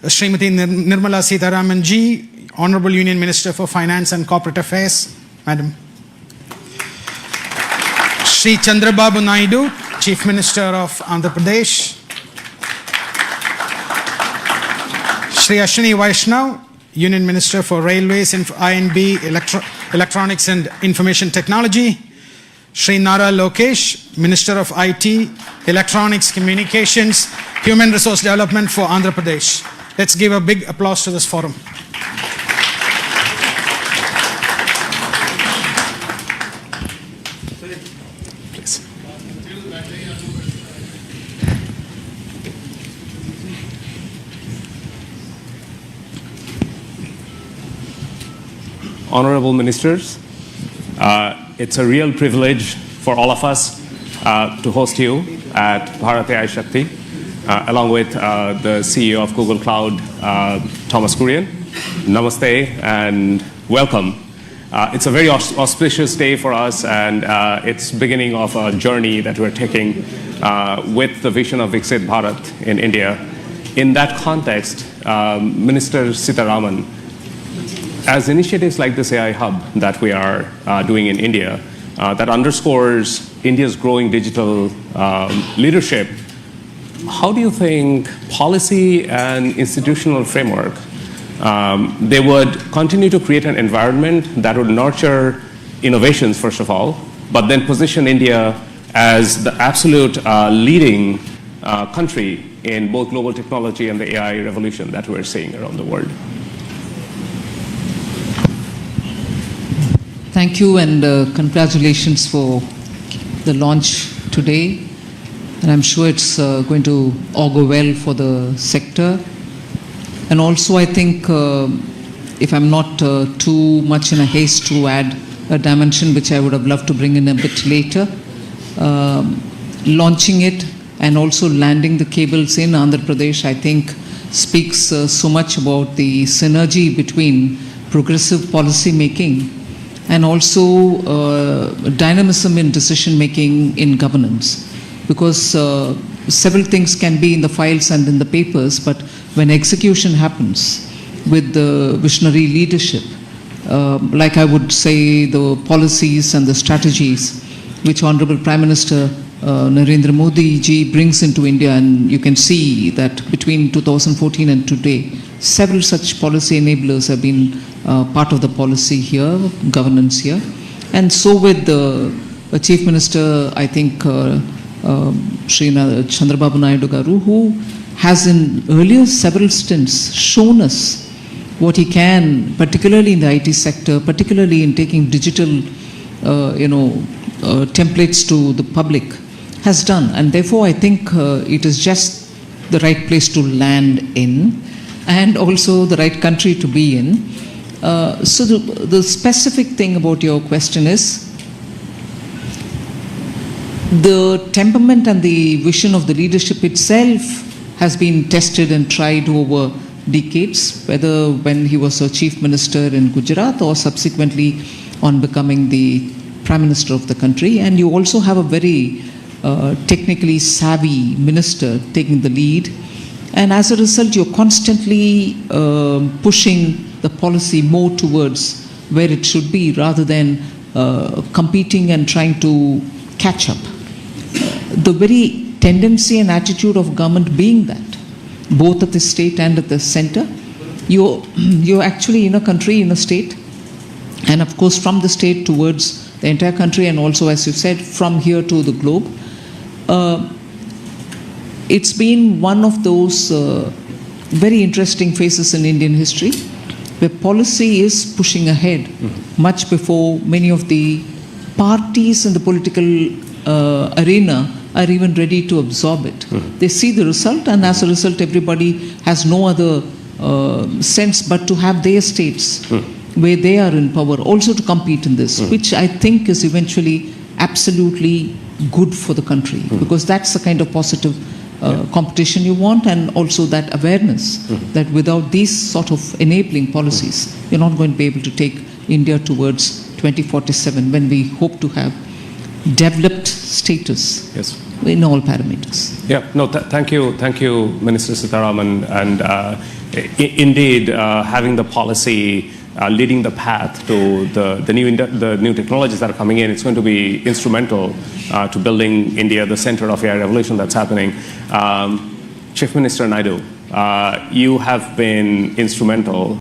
Srimati Nirmala Sitharaman ji, Honorable Union Minister for Finance and Corporate Affairs, Madam. Shri Chandrababu Naidu, Chief Minister of Andhra Pradesh. Shri Ashwini Vaishnav, Union Minister for Railways, I&B, Electronics and Information Technology. Shri Nara Lokesh, Minister of IT, Electronics, Communications, Human Resource Development for Andhra Pradesh. Let's give a big applause to this forum. Please. Honorable Ministers, it's a real privilege for all of us to host you at Bharat AI Shakti, along with the CEO of Google Cloud, Thomas Kurian. Namaste and welcome. It's a very auspicious day for us, and it's beginning of a journey that we're taking with the vision of Viksit Bharat in India. In that context, Minister Sitharaman, as initiatives like this AI Hub that we are doing in India, that underscores India's growing digital leadership, how do you think policy and institutional framework, they would continue to create an environment that would nurture innovations, first of all, but then position India as the absolute leading country in both global technology and the AI revolution that we're seeing around the world? Thank you, and congratulations for the launch today. And I'm sure it's going to augur well for the sector. And also, I think, if I'm not too much in a haste to add a dimension which I would have loved to bring in a bit later, launching it and also landing the cables in Andhra Pradesh, I think, speaks so much about the synergy between progressive policy making and also dynamism in decision making in governance. Because several things can be in the files and in the papers, but when execution happens with the visionary leadership, like I would say the policies and the strategies which Honorable Prime Minister Narendra Modi ji brings into India, and you can see that between 2014 and today, several such policy enablers have been part of the policy here, governance here. And so with the Chief Minister, I think, Shri Chandrababu Naidu Garu, who has in earlier several stints shown us what he can, particularly in the IT sector, particularly in taking digital, templates to the public, has done. And therefore, I think it is just the right place to land in, and also the right country to be in. So the specific thing about your question is, the temperament and the vision of the leadership itself has been tested and tried over decades, whether when he was a chief minister in Gujarat or subsequently on becoming the prime minister of the country. And you also have a very technically savvy minister taking the lead. And as a result, you're constantly pushing the policy more towards where it should be, rather than competing and trying to catch up. The very tendency and attitude of government being that, both at the state and at the center, you're actually in a country, in a state, and of course from the state towards the entire country, and also, as you said, from here to the globe. It's been one of those very interesting phases in Indian history, where policy is pushing ahead much before many of the parties in the political arena are even ready to absorb it. They see the result, and as a result, everybody has no other sense but to have their states where they are in power also to compete in this, which I think is eventually absolutely good for the country, because that's the kind of positive competition you want, and also that awareness that without these sort of enabling policies, you're not going to be able to take India towards 2047, when we hope to have developed status in all parameters. Yeah, no, thank you, Minister Sitharaman. And Indeed, having the policy leading the path to the new technologies that are coming in, it's going to be instrumental to building India, the center of AI revolution that's happening. Chief Minister Naidu, you have been instrumental